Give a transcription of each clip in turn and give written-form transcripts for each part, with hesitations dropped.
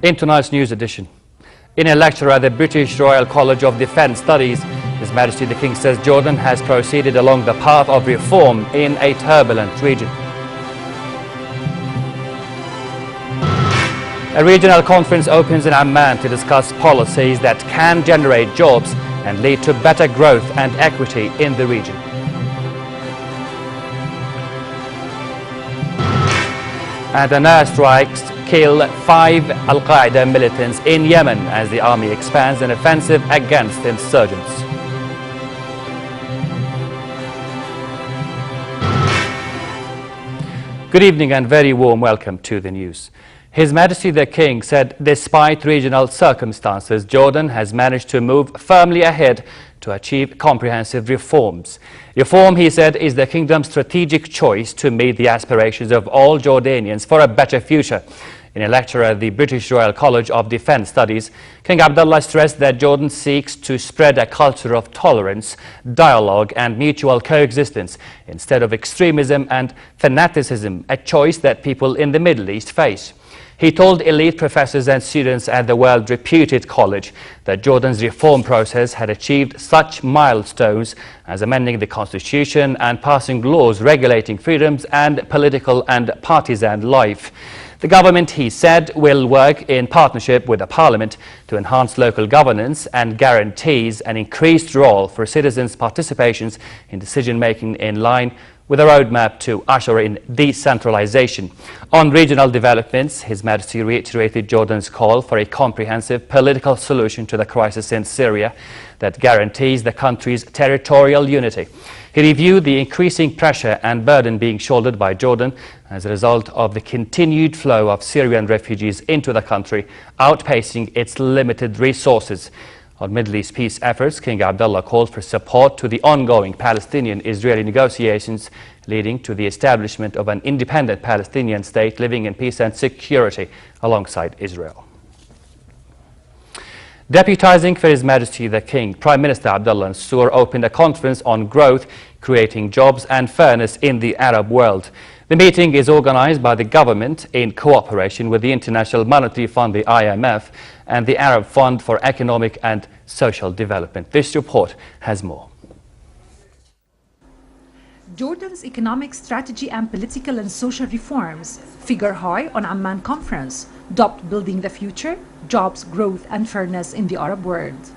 In tonight's news edition, in a lecture at the British Royal College of Defence Studies, His Majesty the King says Jordan has proceeded along the path of reform in a turbulent region. A regional conference opens in Amman to discuss policies that can generate jobs and lead to better growth and equity in the region. And an airstrikes kill 5 Al-Qaeda militants in Yemen as the army expands an offensive against insurgents. Good evening and very warm welcome to the news. His Majesty the King said despite regional circumstances, Jordan has managed to move firmly ahead to achieve comprehensive reforms. Reform, he said, is the kingdom's strategic choice to meet the aspirations of all Jordanians for a better future. In a lecture at the British Royal College of Defence Studies, King Abdullah stressed that Jordan seeks to spread a culture of tolerance, dialogue and mutual coexistence instead of extremism and fanaticism, a choice that people in the Middle East face. He told elite professors and students at the world-reputed college that Jordan's reform process had achieved such milestones as amending the constitution and passing laws regulating freedoms and political and partisan life. The government, he said, will work in partnership with the parliament to enhance local governance and guarantees an increased role for citizens' participations in decision-making in line with a roadmap to usher in decentralization. On regional developments, His Majesty reiterated Jordan's call for a comprehensive political solution to the crisis in Syria that guarantees the country's territorial unity. He reviewed the increasing pressure and burden being shouldered by Jordan as a result of the continued flow of Syrian refugees into the country, outpacing its limited resources. On Middle East peace efforts, King Abdullah called for support to the ongoing Palestinian-Israeli negotiations leading to the establishment of an independent Palestinian state living in peace and security alongside Israel. Deputizing for His Majesty the King, Prime Minister Abdullah Mansour opened a conference on growth, creating jobs and fairness in the Arab world. The meeting is organized by the government in cooperation with the International Monetary Fund, the IMF, and the Arab Fund for Economic and Social Development. This report has more. Jordan's economic strategy and political and social reforms figure high on Amman Conference, dubbed Building the Future, Jobs, Growth and Fairness in the Arab World.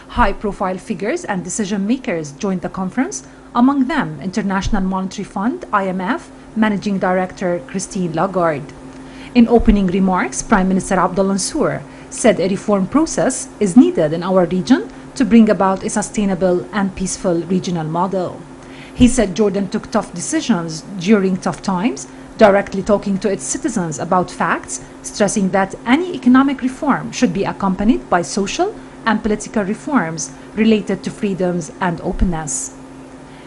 High-profile figures and decision-makers joined the conference, among them International Monetary Fund, IMF, Managing Director Christine Lagarde. In opening remarks, Prime Minister Abdullah Mansour said a reform process is needed in our region to bring about a sustainable and peaceful regional model. He said Jordan took tough decisions during tough times, directly talking to its citizens about facts, stressing that any economic reform should be accompanied by social and political reforms related to freedoms and openness.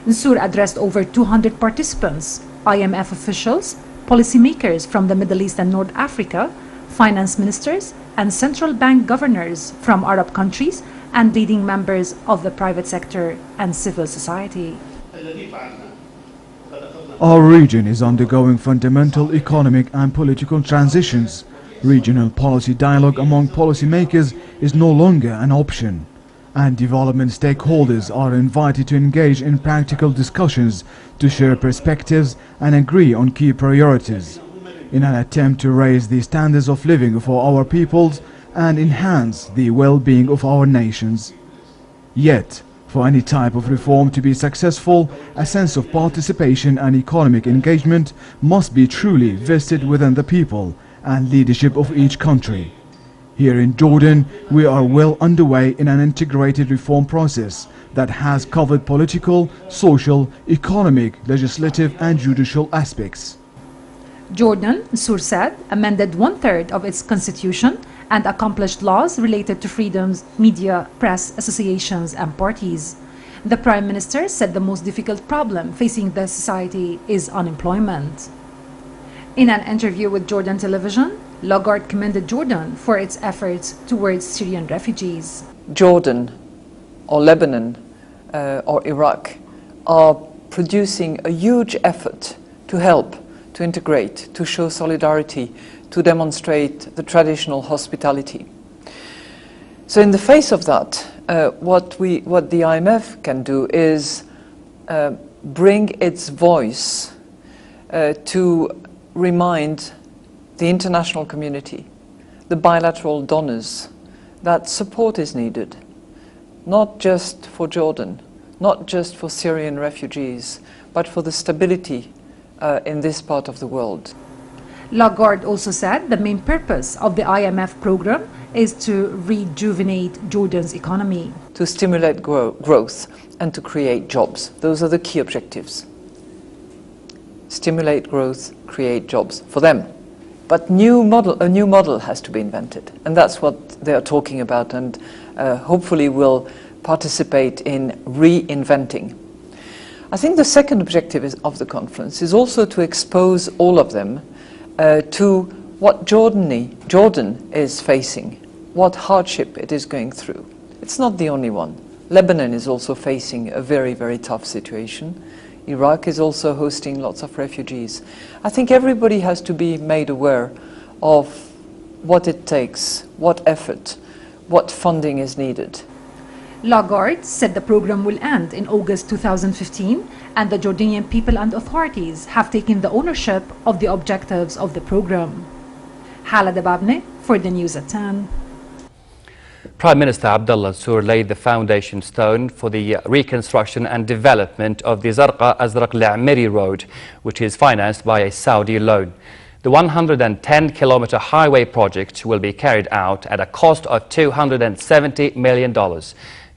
Mansour addressed over 200 participants, IMF officials, policymakers from the Middle East and North Africa, finance ministers, and central bank governors from Arab countries, and leading members of the private sector and civil society. Our region is undergoing fundamental economic and political transitions. Regional policy dialogue among policymakers is no longer an option, and development stakeholders are invited to engage in practical discussions to share perspectives and agree on key priorities, in an attempt to raise the standards of living for our peoples and enhance the well-being of our nations. Yet, for any type of reform to be successful, a sense of participation and economic engagement must be truly vested within the people and leadership of each country. Here in Jordan, we are well underway in an integrated reform process that has covered political, social, economic, legislative and judicial aspects. Jordan, Mansour said, amended one-third of its constitution and accomplished laws related to freedoms, media, press, associations and parties. The Prime Minister said the most difficult problem facing the society is unemployment. In an interview with Jordan Television, Lagarde commended Jordan for its efforts towards Syrian refugees. Jordan or Lebanon or Iraq are producing a huge effort to help, to integrate, to show solidarity, to demonstrate the traditional hospitality. So in the face of that, what the IMF can do is bring its voice to remind the international community, the bilateral donors, that support is needed, not just for Jordan, not just for Syrian refugees, but for the stability in this part of the world. Lagarde also said the main purpose of the IMF program is to rejuvenate Jordan's economy. To stimulate growth and to create jobs. Those are the key objectives. Stimulate growth, create jobs for them. But a new model has to be invented, and that's what they are talking about, and hopefully will participate in reinventing. I think the second objective of the conference is also to expose all of them to what Jordan is facing, what hardship it is going through. It's not the only one. Lebanon is also facing a very, very tough situation. Iraq is also hosting lots of refugees. I think everybody has to be made aware of what it takes, what effort, what funding is needed. Lagarde said the program will end in August 2015 and the Jordanian people and authorities have taken the ownership of the objectives of the program. Hala Dababne for the news at 10. Prime Minister Abdullah Sur laid the foundation stone for the reconstruction and development of the Zarqa Azraq La'miri Road, which is financed by a Saudi loan. The 110-kilometer highway project will be carried out at a cost of $270 million.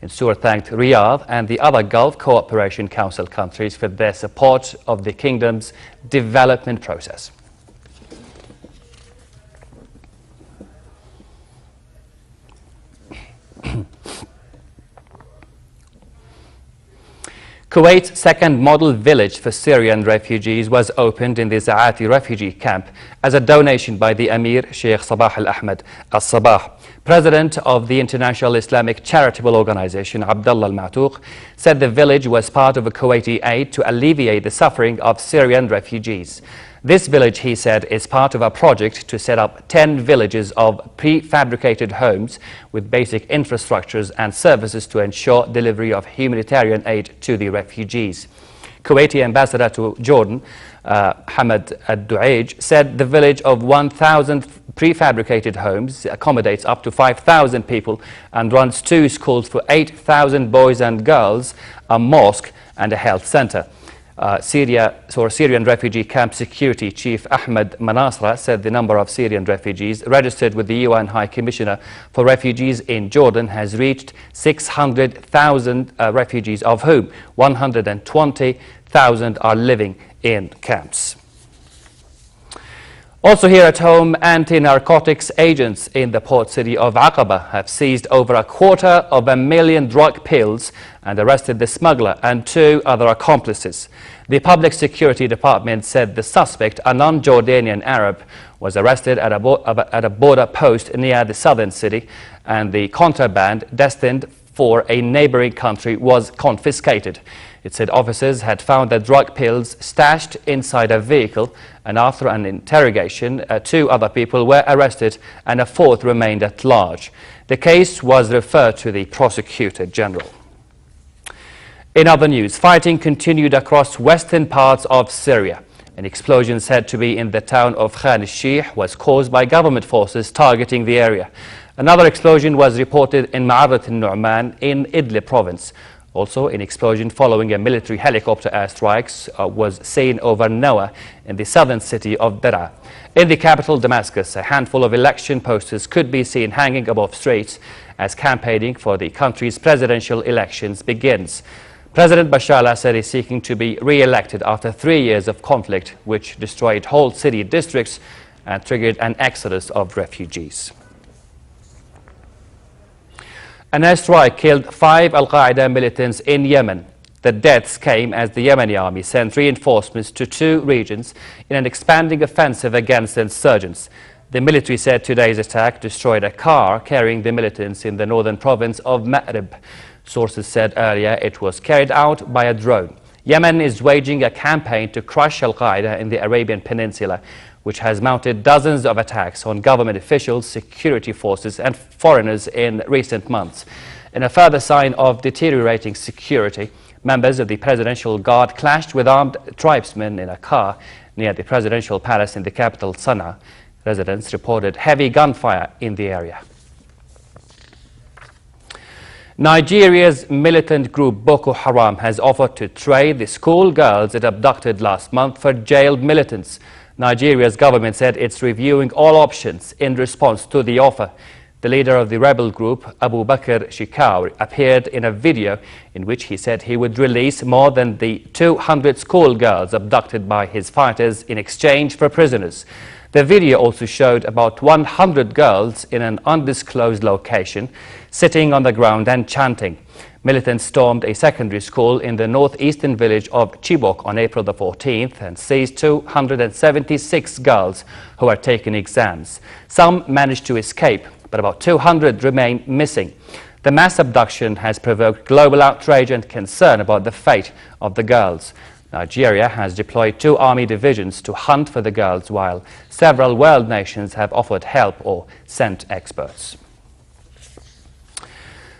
And Sur thanked Riyadh and the other Gulf Cooperation Council countries for their support of the kingdom's development process. Kuwait's second model village for Syrian refugees was opened in the Zaati refugee camp as a donation by the Emir Sheikh Sabah Al-Ahmed Al-Sabah. President of the International Islamic Charitable Organization, Abdullah Al-Ma'touq, said the village was part of a Kuwaiti aid to alleviate the suffering of Syrian refugees. This village, he said, is part of a project to set up 10 villages of prefabricated homes with basic infrastructures and services to ensure delivery of humanitarian aid to the refugees. Kuwaiti ambassador to Jordan, Hamad Ad-Du'aj, said the village of 1,000 prefabricated homes accommodates up to 5,000 people and runs 2 schools for 8,000 boys and girls, a mosque and a health center. Syrian refugee camp security chief Ahmed Manasra said the number of Syrian refugees registered with the UN High Commissioner for Refugees in Jordan has reached 600,000 refugees, of whom 120,000 are living in camps. Also here at home, anti-narcotics agents in the port city of Aqaba have seized over 250,000 drug pills and arrested the smuggler and 2 other accomplices. The Public Security Department said the suspect, a non-Jordanian Arab, was arrested at a border post near the southern city, and the contraband destined for a neighboring country was confiscated. It said officers had found the drug pills stashed inside a vehicle, and after an interrogation, 2 other people were arrested and a 4th remained at large. The case was referred to the Prosecutor General. In other news, fighting continued across western parts of Syria. An explosion said to be in the town of Khan al-Sheikh was caused by government forces targeting the area. Another explosion was reported in Ma'arat al-Nu'man in Idlib province. Also, an explosion following a military helicopter airstrikes was seen over Noah in the southern city of Daraa. In the capital, Damascus, a handful of election posters could be seen hanging above streets as campaigning for the country's presidential elections begins. President Bashar al-Assad is seeking to be re-elected after 3 years of conflict, which destroyed whole city districts and triggered an exodus of refugees. An airstrike killed 5 Al-Qaeda militants in Yemen. The deaths came as the Yemeni army sent reinforcements to 2 regions in an expanding offensive against insurgents. The military said today's attack destroyed a car carrying the militants in the northern province of Ma'rib. Sources said earlier it was carried out by a drone. Yemen is waging a campaign to crush Al-Qaeda in the Arabian Peninsula, which has mounted dozens of attacks on government officials, security forces and foreigners in recent months. In a further sign of deteriorating security, members of the Presidential Guard clashed with armed tribesmen in a car near the presidential palace in the capital, Sana'a. Residents reported heavy gunfire in the area. Nigeria's militant group Boko Haram has offered to trade the school girls it abducted last month for jailed militants. Nigeria's government said it's reviewing all options in response to the offer. The leader of the rebel group, Abu Bakr Shikau, appeared in a video in which he said he would release more than the 200 schoolgirls abducted by his fighters in exchange for prisoners. The video also showed about 100 girls in an undisclosed location, sitting on the ground and chanting. Militants stormed a secondary school in the northeastern village of Chibok on April the 14th and seized 276 girls who were taking exams. Some managed to escape, but about 200 remain missing. The mass abduction has provoked global outrage and concern about the fate of the girls. Nigeria has deployed 2 army divisions to hunt for the girls, while several world nations have offered help or sent experts.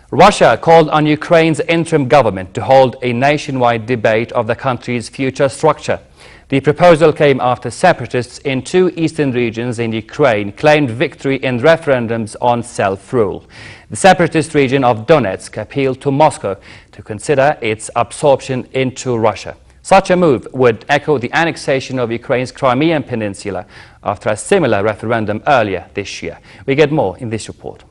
Russia called on Ukraine's interim government to hold a nationwide debate of the country's future structure. The proposal came after separatists in 2 eastern regions in Ukraine claimed victory in referendums on self-rule. The separatist region of Donetsk appealed to Moscow to consider its absorption into Russia. Such a move would echo the annexation of Ukraine's Crimean Peninsula after a similar referendum earlier this year. We get more in this report.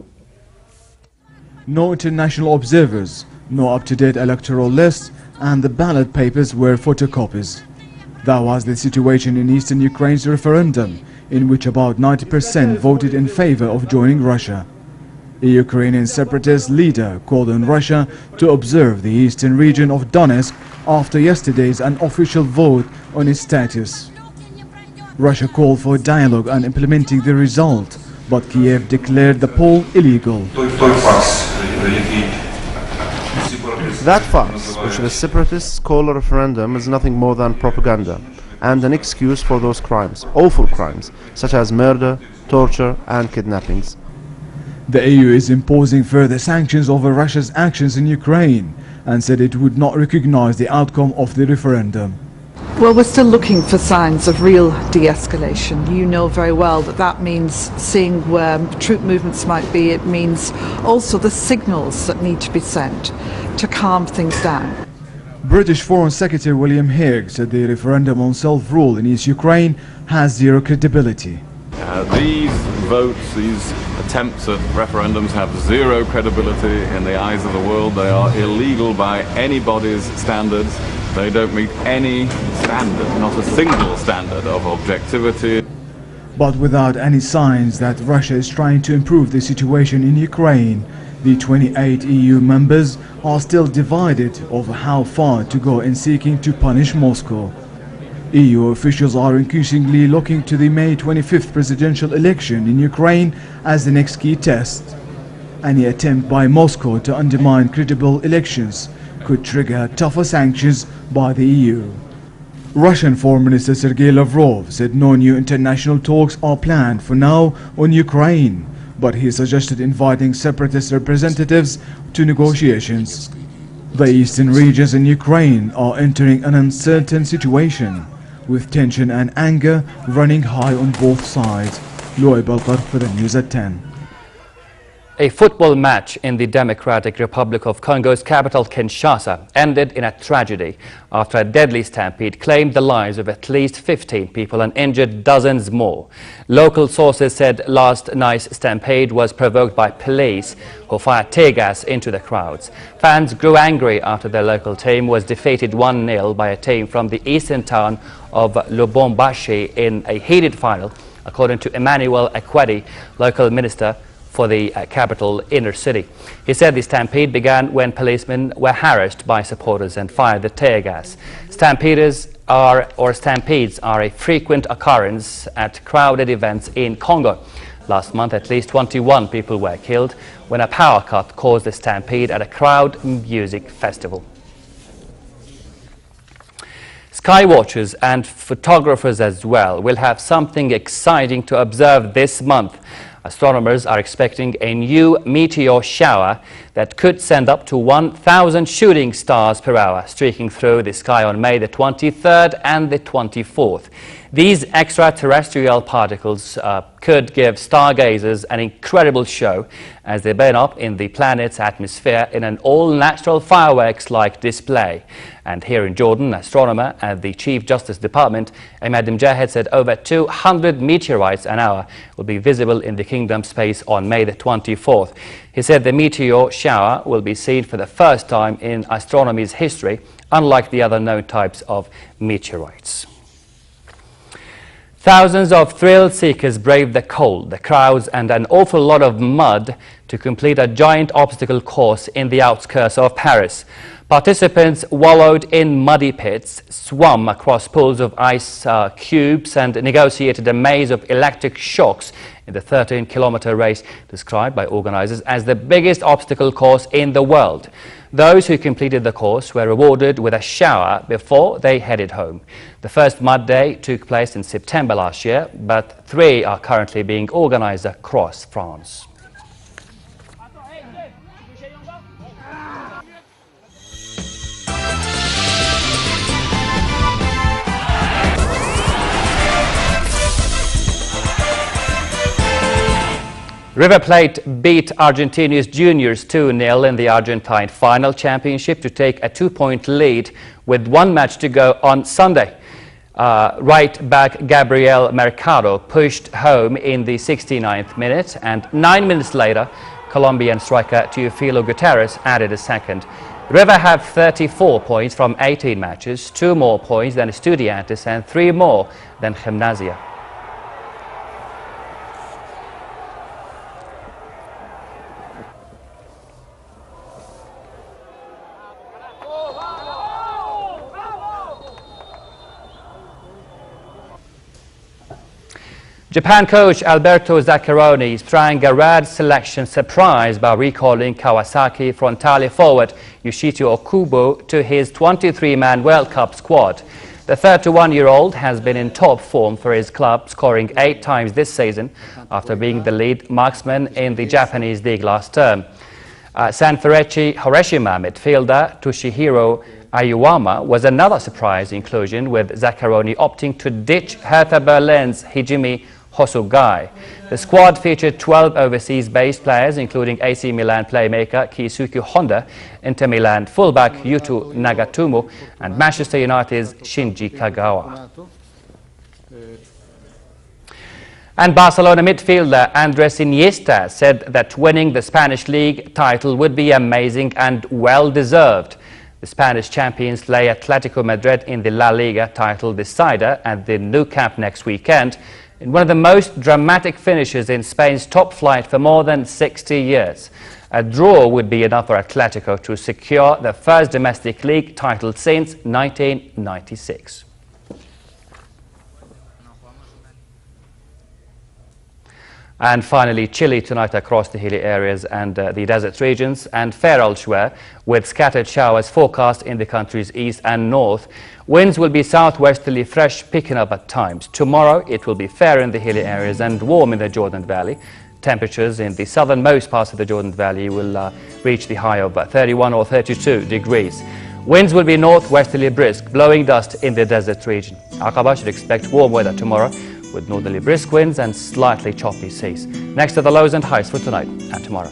No international observers, no up-to-date electoral list, and the ballot papers were photocopies. That was the situation in eastern Ukraine's referendum, in which about 90% voted in favor of joining Russia. A Ukrainian separatist leader called on Russia to observe the eastern region of Donetsk after yesterday's unofficial vote on its status. Russia called for dialogue on implementing the result, but Kiev declared the poll illegal. That farce, which the separatists call a referendum, is nothing more than propaganda and an excuse for those crimes, awful crimes, such as murder, torture and kidnappings. The EU is imposing further sanctions over Russia's actions in Ukraine and said it would not recognize the outcome of the referendum. Well, we're still looking for signs of real de-escalation. You know very well that that means seeing where troop movements might be. It means also the signals that need to be sent to calm things down. British Foreign Secretary William Hague said the referendum on self-rule in East Ukraine has zero credibility. These votes, these attempts at referendums have zero credibility in the eyes of the world. They are illegal by anybody's standards. They don't meet any standard, not a single standard of objectivity. But without any signs that Russia is trying to improve the situation in Ukraine, the 28 EU members are still divided over how far to go in seeking to punish Moscow. EU officials are increasingly looking to the May 25th presidential election in Ukraine as the next key test. Any attempt by Moscow to undermine credible elections could trigger tougher sanctions by the EU. Russian Foreign Minister Sergei Lavrov said no new international talks are planned for now on Ukraine, but he suggested inviting separatist representatives to negotiations. The eastern regions in Ukraine are entering an uncertain situation, with tension and anger running high on both sides. Loy Balkar for the news at 10. A football match in the Democratic Republic of Congo's capital, Kinshasa, ended in a tragedy after a deadly stampede claimed the lives of at least 15 people and injured dozens more. Local sources said last night's stampede was provoked by police who fired tear gas into the crowds. Fans grew angry after their local team was defeated 1-0 by a team from the eastern town of Lubumbashi in a heated final, according to Emmanuel Akwedi, local minister for the capital inner city. He said the stampede began when policemen were harassed by supporters and fired the tear gas. Stampedes are a frequent occurrence at crowded events in Congo. Last month, at least 21 people were killed when a power cut caused a stampede at a crowd music festival. Sky watchers and photographers as well will have something exciting to observe this month. Astronomers are expecting a new meteor shower that could send up to 1,000 shooting stars per hour streaking through the sky on May the 23rd and the 24th. These extraterrestrial particles could give stargazers an incredible show as they burn up in the planet's atmosphere in an all-natural fireworks-like display. And here in Jordan, astronomer at the Chief Justice Department, Ahmad Mujahid, said over 200 meteorites an hour will be visible in the kingdom's space on May the 24th. He said the meteor shower will be seen for the first time in astronomy's history, unlike the other known types of meteorites. Thousands of thrill seekers braved the cold, the crowds and an awful lot of mud to complete a giant obstacle course in the outskirts of Paris. Participants wallowed in muddy pits, swam across pools of ice cubes and negotiated a maze of electric shocks in the 13-kilometer race described by organizers as the biggest obstacle course in the world. Those who completed the course were rewarded with a shower before they headed home. The first mud day took place in September last year, but 3 are currently being organized across France. River Plate beat Argentinos Juniors 2-0 in the Argentine final championship to take a 2-point lead with 1 match to go on Sunday. Right back Gabriel Mercado pushed home in the 69th minute, and 9 minutes later, Colombian striker Teofilo Gutierrez added a second. River have 34 points from 18 matches, 2 more points than Estudiantes and 3 more than Gimnasia. Japan coach Alberto Zaccheroni sprang a rare selection surprise by recalling Kawasaki frontale forward Yoshito Okubo to his 23-man World Cup squad. The 31-year-old has been in top form for his club, scoring 8 times this season after being the lead marksman in the Japanese league last term. Sanfrecce Hiroshima midfielder Toshihiro Ayuwama was another surprise inclusion, with Zaccheroni opting to ditch Hertha Berlin's Hajime Hosogai. The squad featured 12 overseas-based players, including AC Milan playmaker Keisuke Honda, Inter Milan fullback Yuto Nagatomo, and Manchester United's Shinji Kagawa. And Barcelona midfielder Andres Iniesta said that winning the Spanish league title would be amazing and well-deserved. The Spanish champions play Atletico Madrid in the La Liga title decider at the Nou Camp next weekend, in one of the most dramatic finishes in Spain's top flight for more than 60 years. A draw would be enough for Atletico to secure the first domestic league title since 1996. And finally, chilly tonight across the hilly areas and the desert regions, and fair elsewhere, with scattered showers forecast in the country's east and north. Winds will be southwesterly fresh, picking up at times. Tomorrow, it will be fair in the hilly areas and warm in the Jordan Valley. Temperatures in the southernmost parts of the Jordan Valley will reach the high of 31 or 32 degrees. Winds will be northwesterly brisk, blowing dust in the desert region. Aqaba should expect warm weather tomorrow, with northerly brisk winds and slightly choppy seas. Next are the lows and highs for tonight and tomorrow.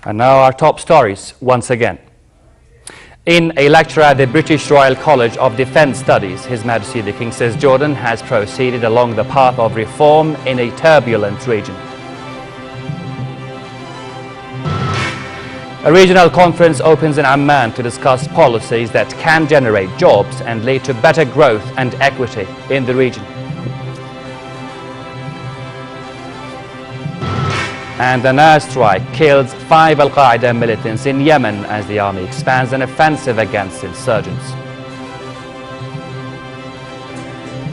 And now our top stories once again. In a lecture at the British Royal College of Defence Studies, His Majesty the King says Jordan has proceeded along the path of reform in a turbulent region. A regional conference opens in Amman to discuss policies that can generate jobs and lead to better growth and equity in the region. And an airstrike kills 5 Al-Qaeda militants in Yemen as the army expands an offensive against insurgents.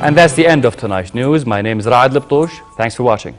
And that's the end of tonight's news. My name is Raad Liptosh. Thanks for watching.